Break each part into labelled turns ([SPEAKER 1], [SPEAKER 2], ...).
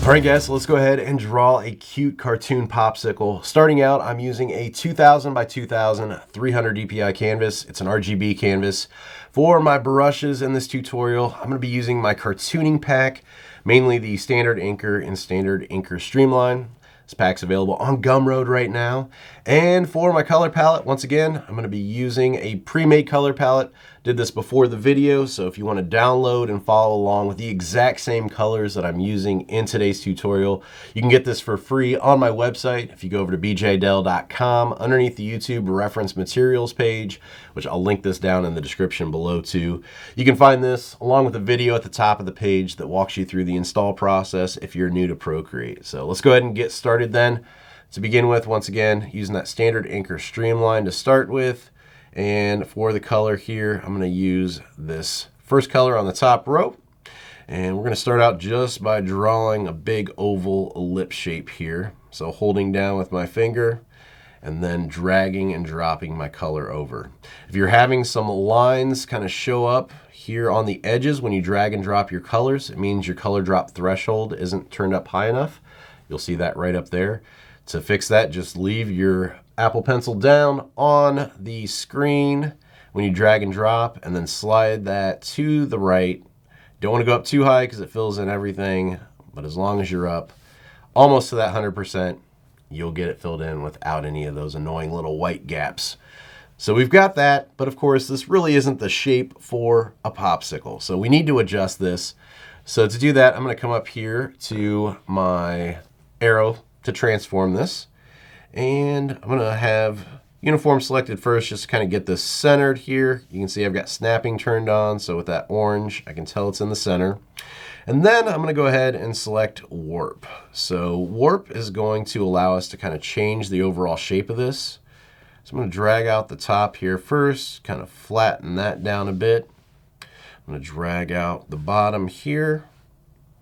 [SPEAKER 1] Alright guys, so let's go ahead and draw a cute cartoon popsicle. Starting out, I'm using a 2000 by 2000 300 DPI canvas. It's an RGB canvas. For my brushes in this tutorial, I'm going to be using my cartooning pack, mainly the Standard Inker and Standard Inker Streamline. This pack's available on Gumroad right now. And for my color palette, once again, I'm going to be using a pre-made color palette. Did this before the video, so if you want to download and follow along with the exact same colors that I'm using in today's tutorial, you can get this for free on my website. If you go over to bjdell.com, underneath the YouTube reference materials page, which I'll link this down in the description below too, you can find this along with a video at the top of the page that walks you through the install process if you're new to Procreate. So let's go ahead and get started then. To begin with, once again, using that Standard Inker Streamline to start with. And for the color here, I'm going to use this first color on the top row. And we're going to start out just by drawing a big oval ellipse shape here. So holding down with my finger and then dragging and dropping my color over. If you're having some lines kind of show up here on the edges when you drag and drop your colors, it means your color drop threshold isn't turned up high enough. You'll see that right up there. To fix that, just leave your Apple Pencil down on the screen when you drag and drop, and then slide that to the right. Don't want to go up too high because it fills in everything, but as long as you're up almost to that 100%, you'll get it filled in without any of those annoying little white gaps. So we've got that, but of course this really isn't the shape for a popsicle, so we need to adjust this. So to do that, I'm going to come up here to my arrow to transform this, and I'm going to have uniform selected first just to kind of get this centered here. You can see I've got snapping turned on, so with that orange I can tell it's in the center. And then I'm going to go ahead and select warp. So warp is going to allow us to kind of change the overall shape of this. So I'm going to drag out the top here first, kind of flatten that down a bit. I'm going to drag out the bottom here,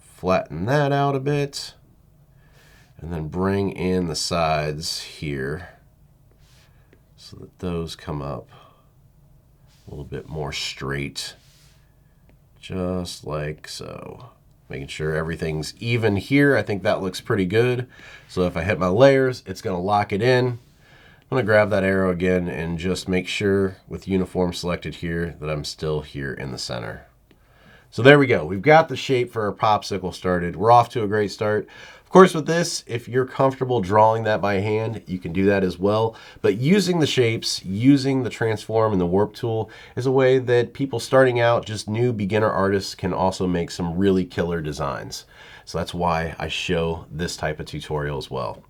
[SPEAKER 1] flatten that out a bit. And then bring in the sides here so that those come up a little bit more straight, just like so. Making sure everything's even here. I think that looks pretty good. So if I hit my layers, it's going to lock it in. I'm going to grab that arrow again and just make sure with uniform selected here that I'm still here in the center. So there we go. We've got the shape for our popsicle started. We're off to a great start. Of course, with this, if you're comfortable drawing that by hand, you can do that as well. But using the shapes, using the transform and the warp tool is a way that people starting out, just new beginner artists, can also make some really killer designs. So that's why I show this type of tutorial as well.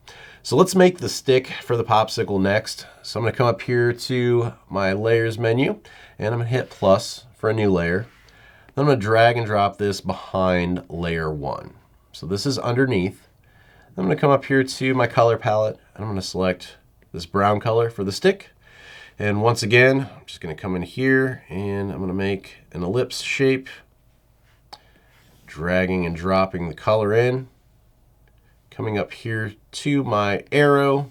[SPEAKER 1] So let's make the stick for the popsicle next. So I'm going to come up here to my layers menu, and I'm going to hit plus for a new layer. Then I'm going to drag and drop this behind layer 1. So this is underneath. I'm going to come up here to my color palette, and I'm going to select this brown color for the stick. And once again, I'm just going to come in here, and I'm going to make an ellipse shape, dragging and dropping the color in. Coming up here to my arrow,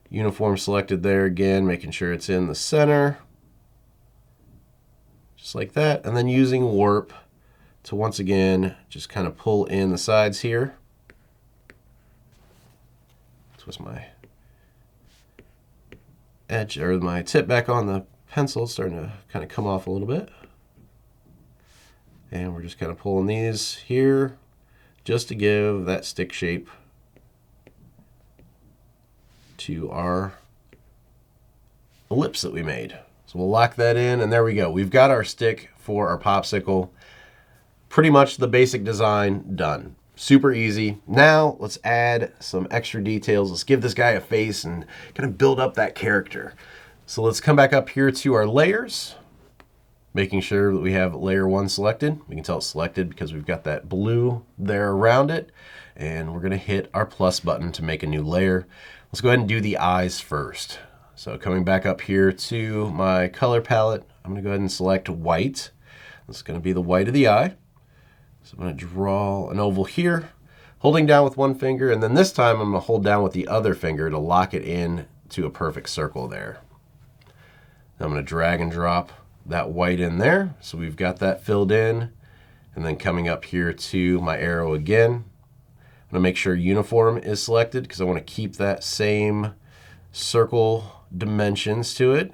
[SPEAKER 1] uniform selected there again, making sure it's in the center. Just like that, and then using warp to once again just kind of pull in the sides here. Twist my edge or my tip back on the pencil. It's starting to kind of come off a little bit. And we're just kind of pulling these here just to give that stick shape to our ellipse that we made. So we'll lock that in, and there we go. We've got our stick for our popsicle. Pretty much the basic design done. Super easy. Now let's add some extra details. Let's give this guy a face and kind of build up that character. So let's come back up here to our layers, making sure that we have layer 1 selected. We can tell it's selected because we've got that blue there around it. And we're going to hit our plus button to make a new layer. Let's go ahead and do the eyes first. So coming back up here to my color palette, I'm going to go ahead and select white. This is going to be the white of the eye. So I'm going to draw an oval here, holding down with one finger, and then this time I'm going to hold down with the other finger to lock it in to a perfect circle there. I'm going to drag and drop that white in there, so we've got that filled in, and then coming up here to my arrow again, going to make sure uniform is selected because I want to keep that same circle dimensions to it.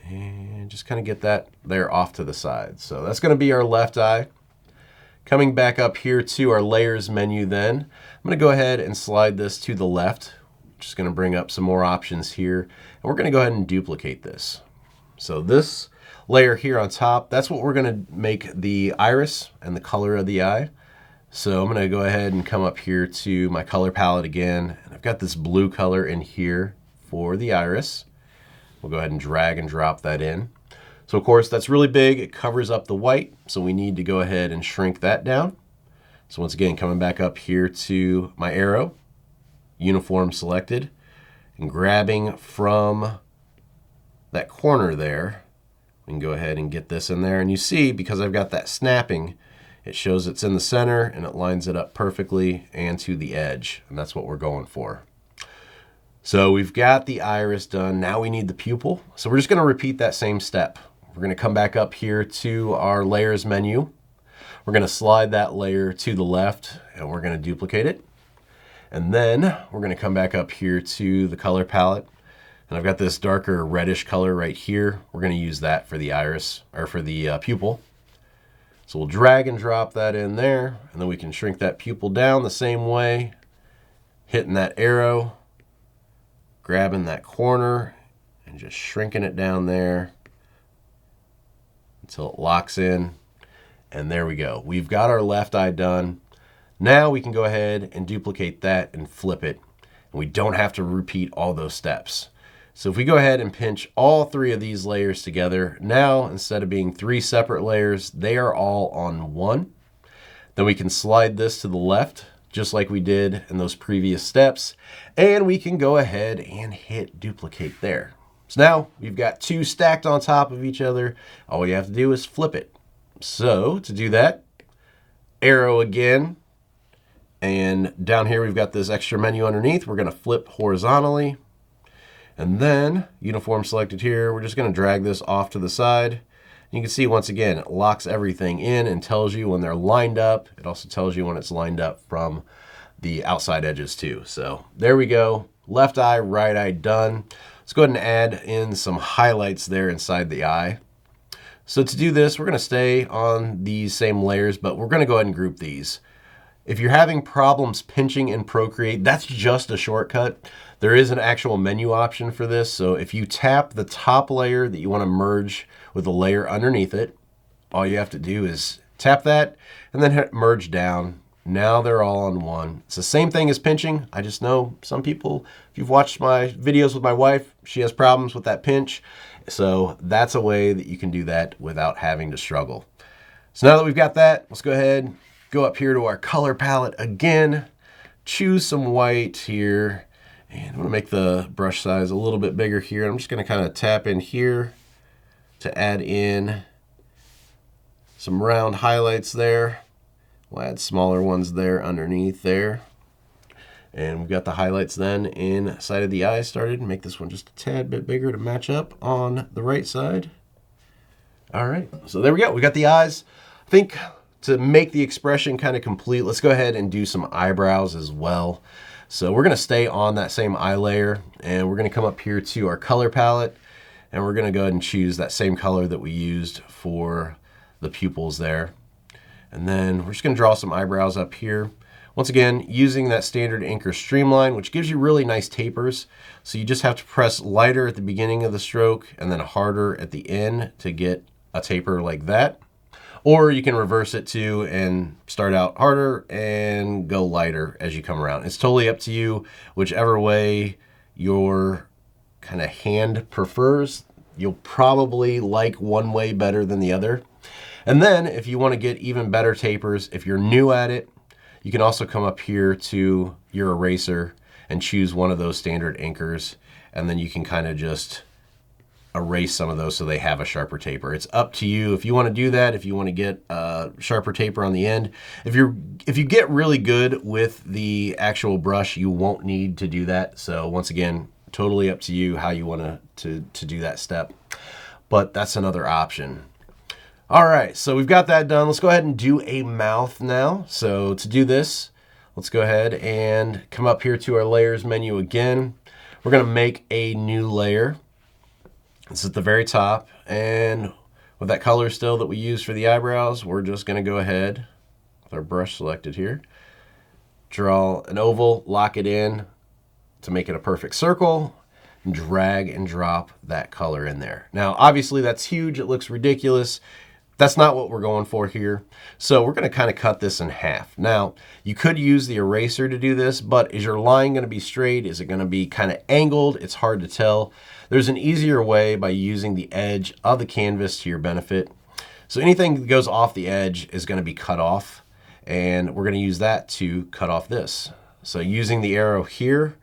[SPEAKER 1] And just kind of get that there off to the side. So that's going to be our left eye. Coming back up here to our layers menu then, I'm going to go ahead and slide this to the left. Just going to bring up some more options here. And we're going to go ahead and duplicate this. So this layer here on top, that's what we're going to make the iris and the color of the eye. So I'm going to go ahead and come up here to my color palette again. And I've got this blue color in here for the iris. We'll go ahead and drag and drop that in. So of course that's really big, it covers up the white, so we need to go ahead and shrink that down. So once again, coming back up here to my arrow, uniform selected, and grabbing from that corner there, we can go ahead and get this in there. And you see, because I've got that snapping, it shows it's in the center and it lines it up perfectly and to the edge, and that's what we're going for. So we've got the iris done, now we need the pupil. So we're just gonna repeat that same step. We're going to come back up here to our layers menu. We're going to slide that layer to the left and we're going to duplicate it. And then we're going to come back up here to the color palette. And I've got this darker reddish color right here. We're going to use that for the iris or for the pupil. So we'll drag and drop that in there and then we can shrink that pupil down the same way, hitting that arrow, grabbing that corner and just shrinking it down there until it locks in. And there we go. We've got our left eye done. Now we can go ahead and duplicate that and flip it. And we don't have to repeat all those steps. So if we go ahead and pinch all three of these layers together, now instead of being three separate layers, they are all on one. Then we can slide this to the left, just like we did in those previous steps. And we can go ahead and hit duplicate there. So now we've got two stacked on top of each other. All we have to do is flip it. So to do that, arrow again. And down here we've got this extra menu underneath. We're going to flip horizontally. And then uniform selected here. We're just going to drag this off to the side. You can see once again, it locks everything in and tells you when they're lined up. It also tells you when it's lined up from the outside edges too. So there we go. Left eye, right eye done. Let's go ahead and add in some highlights there inside the eye. So to do this, we're going to stay on these same layers, but we're going to go ahead and group these. If you're having problems pinching in Procreate, that's just a shortcut. There is an actual menu option for this. So if you tap the top layer that you want to merge with the layer underneath it, all you have to do is tap that and then hit merge down. Now they're all on one. It's the same thing as pinching. I just know some people, if you've watched my videos with my wife, she has problems with that pinch. So that's a way that you can do that without having to struggle. So now that we've got that, let's go ahead, go up here to our color palette again, choose some white here. And I'm going to make the brush size a little bit bigger here. I'm just going to kind of tap in here to add in some round highlights there. We'll add smaller ones there underneath there. And we've got the highlights then inside of the eye started. Make this one just a tad bit bigger to match up on the right side. All right, so there we go. We got the eyes. I think to make the expression kind of complete, let's go ahead and do some eyebrows as well. So we're going to stay on that same eye layer and we're going to come up here to our color palette and we're going to go ahead and choose that same color that we used for the pupils there. And then we're just going to draw some eyebrows up here. Once again, using that standard Inker Streamline, which gives you really nice tapers. So you just have to press lighter at the beginning of the stroke and then harder at the end to get a taper like that. Or you can reverse it too and start out harder and go lighter as you come around. It's totally up to you, whichever way your kind of hand prefers. You'll probably like one way better than the other. And then if you want to get even better tapers, if you're new at it, you can also come up here to your eraser and choose one of those standard inkers. And then you can kind of just erase some of those so they have a sharper taper. It's up to you if you want to do that, if you want to get a sharper taper on the end. If you get really good with the actual brush, you won't need to do that. So once again, totally up to you how you want to do that step. But that's another option. All right, so we've got that done. Let's go ahead and do a mouth now. So to do this, let's go ahead and come up here to our layers menu again. We're going to make a new layer. It's at the very top, and with that color still that we used for the eyebrows, we're just going to go ahead with our brush selected here, draw an oval, lock it in to make it a perfect circle, and drag and drop that color in there. Now, obviously that's huge. It looks ridiculous. That's not what we're going for here. So we're going to kind of cut this in half. Now, you could use the eraser to do this, but is your line going to be straight? Is it going to be kind of angled? It's hard to tell. There's an easier way by using the edge of the canvas to your benefit. So anything that goes off the edge is going to be cut off, and we're going to use that to cut off this. So using the arrow here,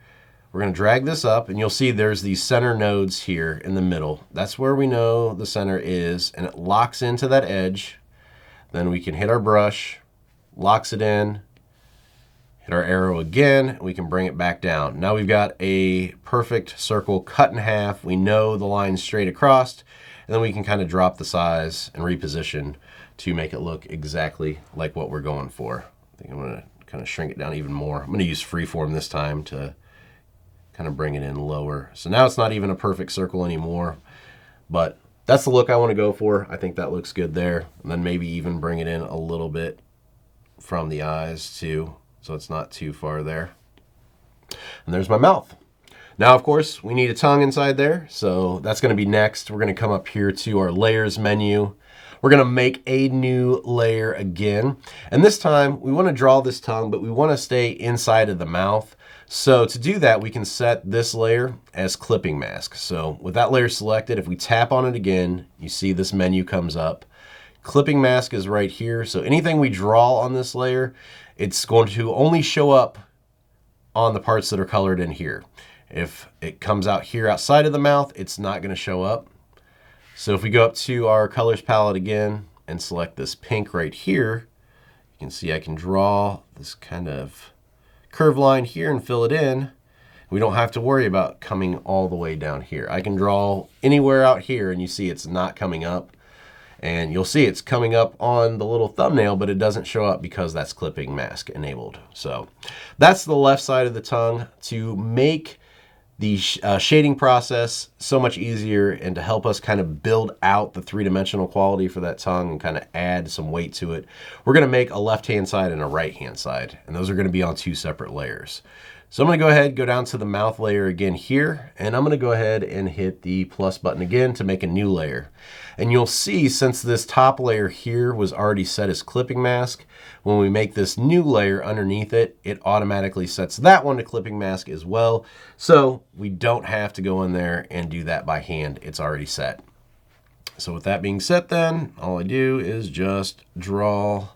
[SPEAKER 1] we're going to drag this up, and you'll see there's these center nodes here in the middle. That's where we know the center is, and it locks into that edge. Then we can hit our brush, locks it in, hit our arrow again, and we can bring it back down. Now we've got a perfect circle cut in half. We know the line's straight across, and then we can kind of drop the size and reposition to make it look exactly like what we're going for. I think I'm going to kind of shrink it down even more. I'm going to use freeform this time to kind of bring it in lower. So now it's not even a perfect circle anymore, but that's the look I want to go for. I think that looks good there. And then maybe even bring it in a little bit from the eyes too, so it's not too far there. And there's my mouth. Now, of course, we need a tongue inside there, so that's going to be next. We're going to come up here to our layers menu. We're going to make a new layer again. And this time we want to draw this tongue, but we want to stay inside of the mouth. So to do that, we can set this layer as clipping mask. So with that layer selected, if we tap on it again, you see this menu comes up. Clipping mask is right here. So anything we draw on this layer, it's going to only show up on the parts that are colored in here. If it comes out here outside of the mouth, it's not going to show up. So if we go up to our colors palette again and select this pink right here, you can see I can draw this kind of curved line here and fill it in. We don't have to worry about coming all the way down here. I can draw anywhere out here, and you see it's not coming up. And you'll see it's coming up on the little thumbnail, but it doesn't show up because that's clipping mask enabled. So that's the left side of the tongue. To make the shading process so much easier and to help us kind of build out the three-dimensional quality for that tongue and kind of add some weight to it, we're going to make a left-hand side and a right-hand side, and those are going to be on two separate layers. So I'm going to go ahead, go down to the mouth layer again here, and I'm going to go ahead and hit the plus button again to make a new layer. And you'll see, since this top layer here was already set as clipping mask, when we make this new layer underneath it, it automatically sets that one to clipping mask as well. So we don't have to go in there and do that by hand. It's already set. So with that being set then, all I do is just draw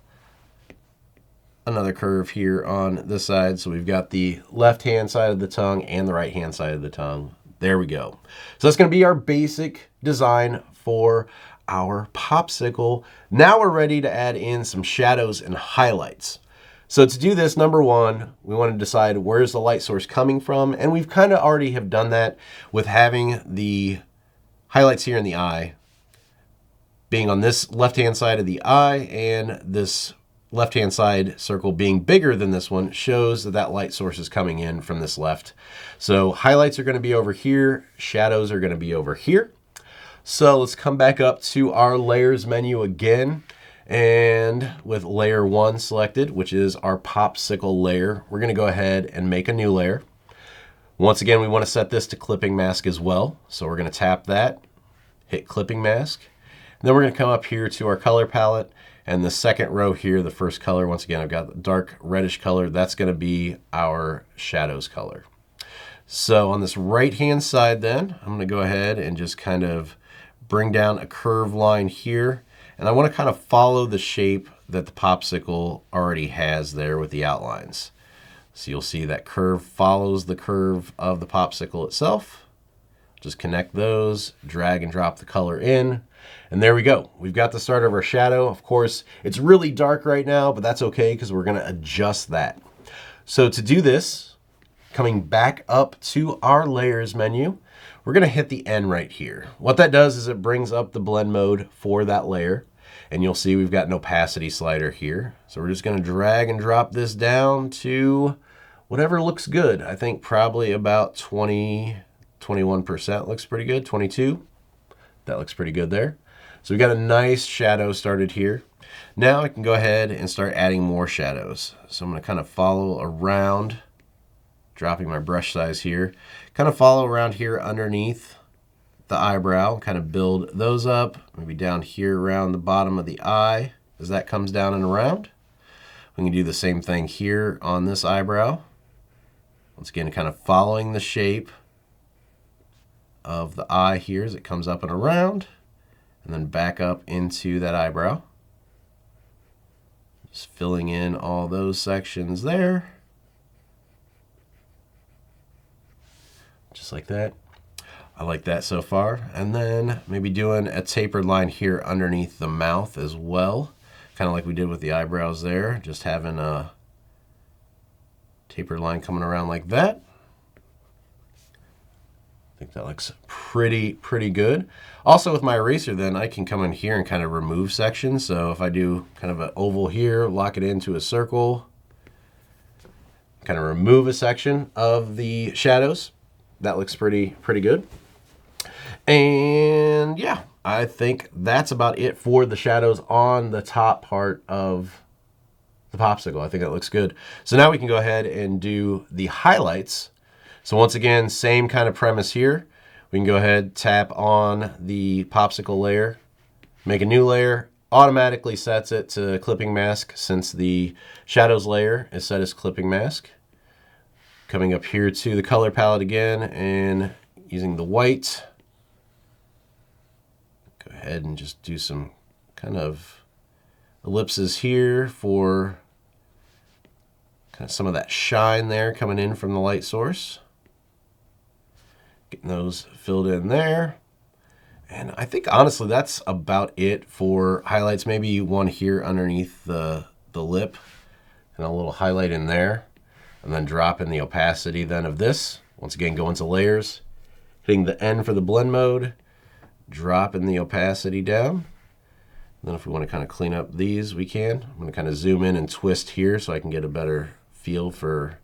[SPEAKER 1] another curve here on this side. So we've got the left-hand side of the tongue and the right-hand side of the tongue. There we go. So that's going to be our basic design for our popsicle. Now we're ready to add in some shadows and highlights. So to do this, number one, we want to decide where's the light source coming from. And we've kind of already have done that with having the highlights here in the eye being on this left-hand side of the eye, and this left-hand side circle being bigger than this one shows that that light source is coming in from this left. So highlights are going to be over here, shadows are going to be over here. So let's come back up to our layers menu again, and with layer 1 selected, which is our popsicle layer, we're going to go ahead and make a new layer. Once again, we want to set this to clipping mask as well. So we're going to tap that, hit clipping mask. Then we're going to come up here to our color palette, and the second row here, the first color, once again, I've got the dark reddish color. That's going to be our shadows color. So on this right-hand side then, I'm going to go ahead and just kind of bring down a curved line here. And I want to kind of follow the shape that the popsicle already has there with the outlines. So you'll see that curve follows the curve of the popsicle itself. Just connect those, drag and drop the color in. And there we go. We've got the start of our shadow. Of course, it's really dark right now, but that's okay because we're going to adjust that. So to do this, coming back up to our layers menu, we're going to hit the N right here. What that does is it brings up the blend mode for that layer. And you'll see we've got an opacity slider here. So we're just going to drag and drop this down to whatever looks good. I think probably about 21% looks pretty good. 22. That looks pretty good there. So we've got a nice shadow started here. Now I can go ahead and start adding more shadows. So I'm going to kind of follow around, dropping my brush size here, kind of follow around here underneath the eyebrow, kind of build those up, maybe down here around the bottom of the eye as that comes down and around. We can do the same thing here on this eyebrow. Once again, kind of following the shape of the eye here as it comes up and around, and then back up into that eyebrow. Just filling in all those sections there. Just like that. I like that so far. And then maybe doing a tapered line here underneath the mouth as well. Kind of like we did with the eyebrows there. Just having a tapered line coming around like that. I think that looks pretty good. Also with my eraser then, I can come in here and kind of remove sections. So if I do kind of an oval here, lock it into a circle, kind of remove a section of the shadows. That looks pretty good. And yeah, I think that's about it for the shadows on the top part of the popsicle. I think that looks good. So now we can go ahead and do the highlights. So once again, same kind of premise here. We can go ahead, tap on the popsicle layer, make a new layer, automatically sets it to clipping mask since the shadows layer is set as clipping mask. Coming up here to the color palette again and using the white. Go ahead and just do some kind of ellipses here for kind of some of that shine there coming in from the light source. Getting those filled in there. And I think honestly that's about it for highlights. Maybe one here underneath the lip and a little highlight in there. And then drop in the opacity then of this. Once again, go into layers, hitting the N for the blend mode, drop in the opacity down. And then if we want to kind of clean up these, we can. I'm going to kind of zoom in and twist here so I can get a better feel for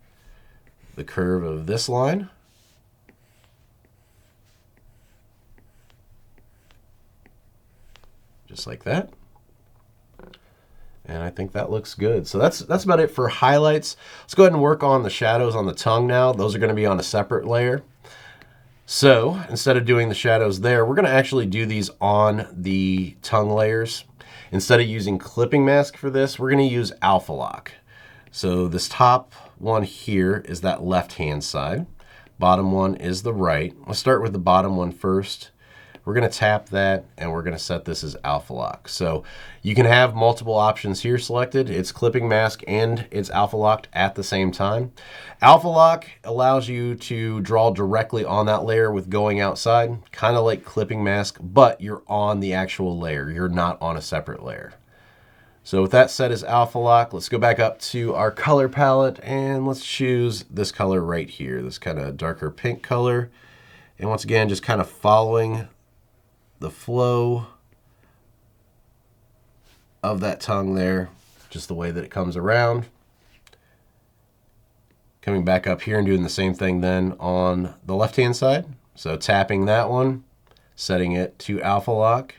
[SPEAKER 1] the curve of this line. Just like that. And I think that looks good. So that's about it for highlights. Let's go ahead and work on the shadows on the tongue now. Those are going to be on a separate layer. So instead of doing the shadows there, we're going to actually do these on the tongue layers. Instead of using clipping mask for this, we're going to use Alpha Lock. So this top one here is that left-hand side. Bottom one is the right. Let's start with the bottom one first. We're going to tap that and we're going to set this as Alpha Lock. So you can have multiple options here selected. It's clipping mask and it's Alpha Locked at the same time. Alpha Lock allows you to draw directly on that layer with going outside, kind of like clipping mask, but you're on the actual layer. You're not on a separate layer. So with that set as Alpha Lock, let's go back up to our color palette and let's choose this color right here, this kind of darker pink color. And once again, just kind of following the flow of that tongue there, just the way that it comes around. Coming back up here and doing the same thing then on the left-hand side. So tapping that one, setting it to Alpha Lock,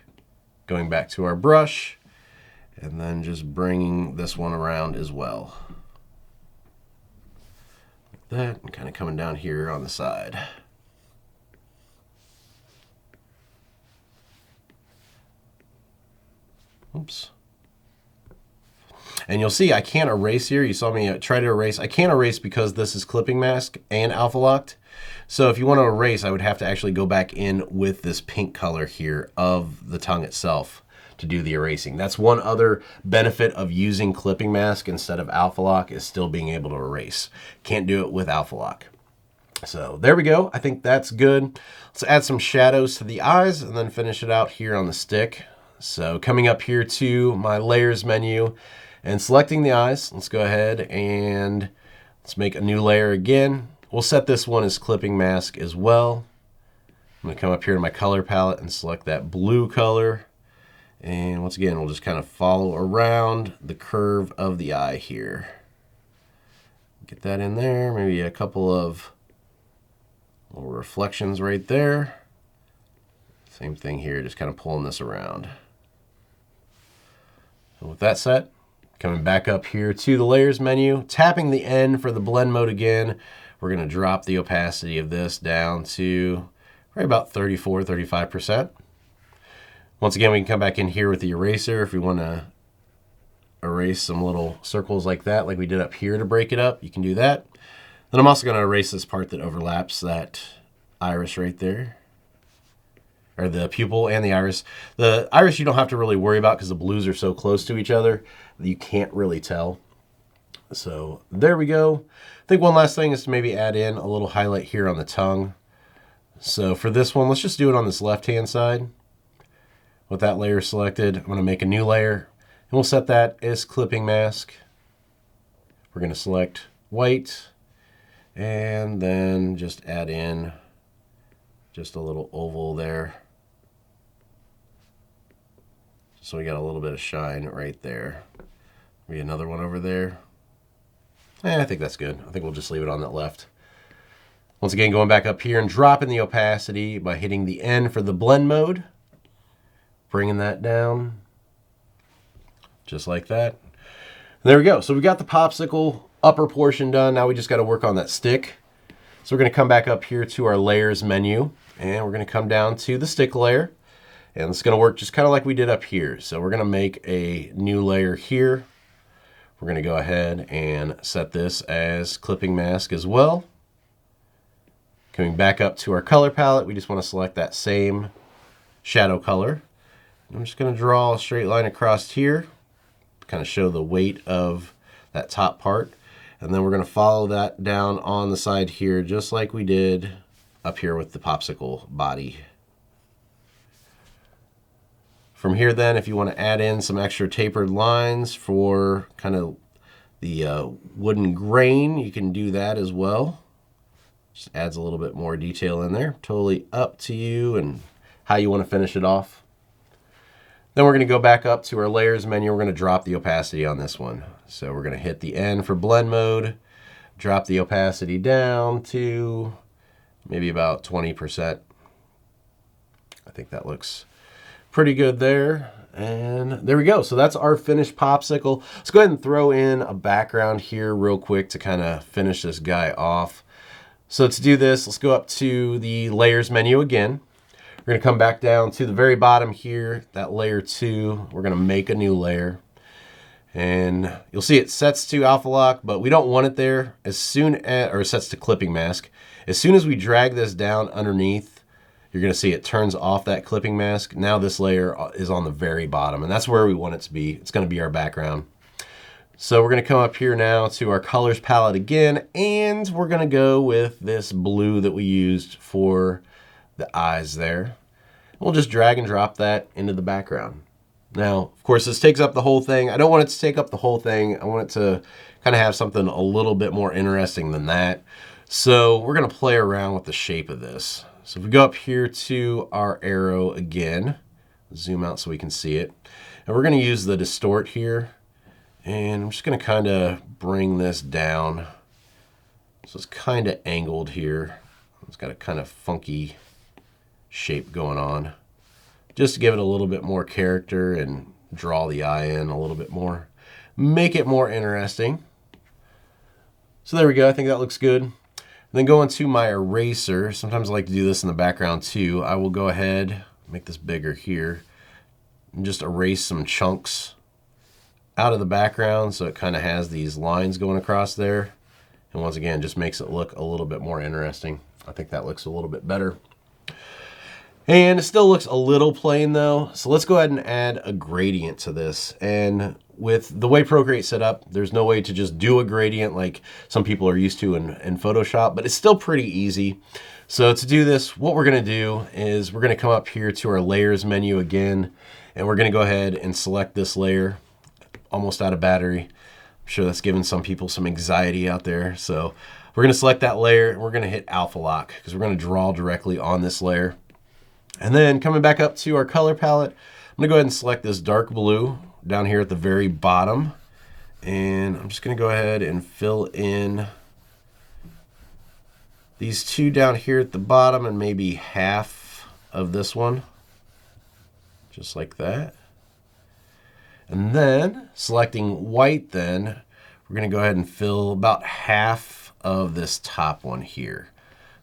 [SPEAKER 1] going back to our brush, and then just bringing this one around as well. Like that, and kind of coming down here on the side. Oops. And you'll see I can't erase here. You saw me try to erase. I can't erase because this is clipping mask and Alpha Locked. So if you want to erase, I would have to actually go back in with this pink color here of the tongue itself to do the erasing. That's one other benefit of using clipping mask instead of Alpha Lock, is still being able to erase. Can't do it with Alpha Lock. So there we go. I think that's good. Let's add some shadows to the eyes and then finish it out here on the stick. So coming up here to my layers menu and selecting the eyes, let's go ahead and let's make a new layer again. We'll set this one as clipping mask as well. I'm going to come up here to my color palette and select that blue color. And once again, we'll just kind of follow around the curve of the eye here. Get that in there, maybe a couple of little reflections right there. Same thing here, just kind of pulling this around. And with that set, coming back up here to the layers menu, tapping the N for the blend mode again, we're going to drop the opacity of this down to right about 34, 35%. Once again, we can come back in here with the eraser if we want to erase some little circles like that, like we did up here to break it up. You can do that. Then I'm also going to erase this part that overlaps that iris right there, or the pupil and the iris. The iris you don't have to really worry about because the blues are so close to each other that you can't really tell. So there we go. I think one last thing is to maybe add in a little highlight here on the tongue. So for this one, let's just do it on this left-hand side. With that layer selected, I'm going to make a new layer. And we'll set that as clipping mask. We're going to select white and then just add in just a little oval there. So we got a little bit of shine right there. Maybe another one over there. I think that's good. I think we'll just leave it on that left. Once again, going back up here and dropping the opacity by hitting the N for the blend mode. Bringing that down. Just like that. And there we go. So we got the popsicle upper portion done. Now we just got to work on that stick. So we're going to come back up here to our layers menu, and we're going to come down to the stick layer. And it's going to work just kind of like we did up here. So we're going to make a new layer here. We're going to go ahead and set this as clipping mask as well. Coming back up to our color palette, we just want to select that same shadow color. I'm just going to draw a straight line across here, kind of show the weight of that top part. And then we're going to follow that down on the side here, just like we did up here with the popsicle body. From here then, if you want to add in some extra tapered lines for kind of the wooden grain, you can do that as well. Just adds a little bit more detail in there. Totally up to you and how you want to finish it off. Then we're going to go back up to our layers menu. We're going to drop the opacity on this one. So we're going to hit the N for blend mode, drop the opacity down to maybe about 20%. I think that looks pretty good there. And there we go. So that's our finished popsicle. Let's go ahead and throw in a background here real quick to kind of finish this guy off. So to do this, let's go up to the layers menu again. We're going to come back down to the very bottom here, that layer 2. We're going to make a new layer. And you'll see it sets to alpha lock, but we don't want it there as soon as, or it sets to clipping mask. As soon as we drag this down underneath, you're going to see it turns off that clipping mask. Now this layer is on the very bottom, and that's where we want it to be. It's going to be our background. So we're going to come up here now to our colors palette again, and we're going to go with this blue that we used for the eyes there. We'll just drag and drop that into the background. Now, of course, this takes up the whole thing. I don't want it to take up the whole thing. I want it to kind of have something a little bit more interesting than that. So we're going to play around with the shape of this. So if we go up here to our arrow again, zoom out so we can see it. And we're going to use the distort here. And I'm just going to kind of bring this down. So it's kind of angled here. It's got a kind of funky shape going on, just to give it a little bit more character and draw the eye in a little bit more, make it more interesting. So there we go. I think that looks good. Then go into my eraser. Sometimes I like to do this in the background too. I will go ahead, make this bigger here, and just erase some chunks out of the background so it kind of has these lines going across there. And once again, just makes it look a little bit more interesting. I think that looks a little bit better. And it still looks a little plain though. So let's go ahead and add a gradient to this. And with the way Procreate set up, there's no way to just do a gradient like some people are used to in Photoshop, but it's still pretty easy. So to do this, what we're gonna do is we're gonna come up here to our layers menu again, and we're gonna go ahead and select this layer, almost out of battery. I'm sure that's giving some people some anxiety out there. So we're gonna select that layer and we're gonna hit alpha lock because we're gonna draw directly on this layer. And then coming back up to our color palette, I'm going to go ahead and select this dark blue down here at the very bottom. And I'm just going to go ahead and fill in these two down here at the bottom and maybe half of this one. Just like that. And then selecting white, then we're going to go ahead and fill about half of this top one here.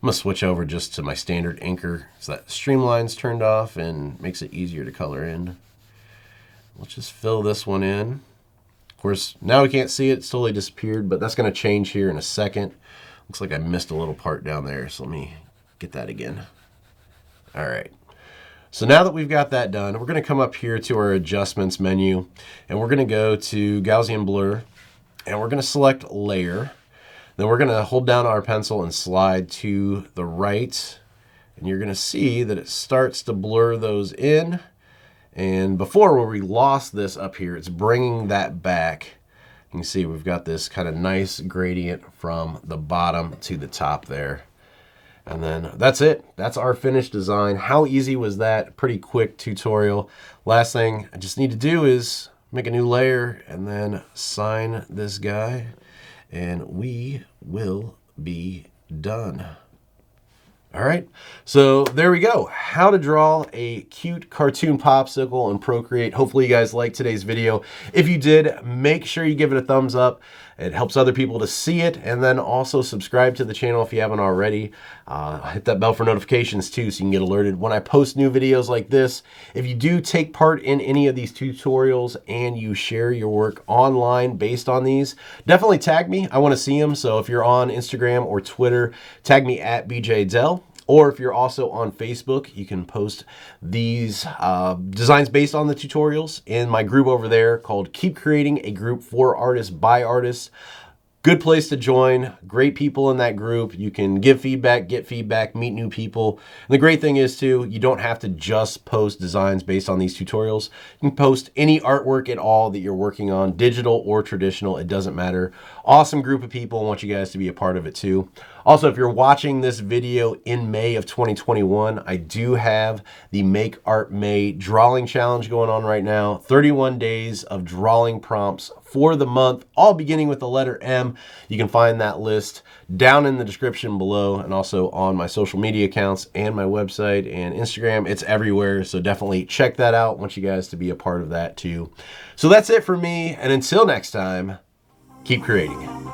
[SPEAKER 1] I'm going to switch over just to my standard inker so that streamline's turned off and makes it easier to color in. Let's just fill this one in. Of course, now we can't see it, it's totally disappeared, but that's going to change here in a second. Looks like I missed a little part down there, so let me get that again. All right. So now that we've got that done, we're going to come up here to our adjustments menu, and we're going to go to Gaussian blur, and we're going to select layer. Then we're going to hold down our pencil and slide to the right, and you're going to see that it starts to blur those in. And before, where we lost this up here, it's bringing that back. You can see we've got this kind of nice gradient from the bottom to the top there. And then that's it. That's our finished design. How easy was that? Pretty quick tutorial. Last thing I just need to do is make a new layer and then sign this guy, and we will be done. All right, so there we go. How to draw a cute cartoon popsicle in Procreate. Hopefully you guys liked today's video. If you did, make sure you give it a thumbs up. It helps other people to see it, and then also subscribe to the channel if you haven't already. Hit that bell for notifications too so you can get alerted when I post new videos like this. If you do take part in any of these tutorials and you share your work online based on these, definitely tag me. I want to see them. So if you're on Instagram or Twitter, tag me at BJDell. Or if you're also on Facebook, you can post these designs based on the tutorials in my group over there called Keep Creating, a group for artists by artists. Good place to join. Great people in that group. You can give feedback, get feedback, meet new people. And the great thing is too, you don't have to just post designs based on these tutorials. You can post any artwork at all that you're working on, digital or traditional, it doesn't matter. Awesome group of people. I want you guys to be a part of it too. Also, if you're watching this video in May of 2021, I do have the Make Art May drawing challenge going on right now. 31 days of drawing prompts for the month, all beginning with the letter M. You can find that list down in the description below and also on my social media accounts and my website and Instagram. It's everywhere, so definitely check that out. I want you guys to be a part of that too. So that's it for me, and until next time, keep creating.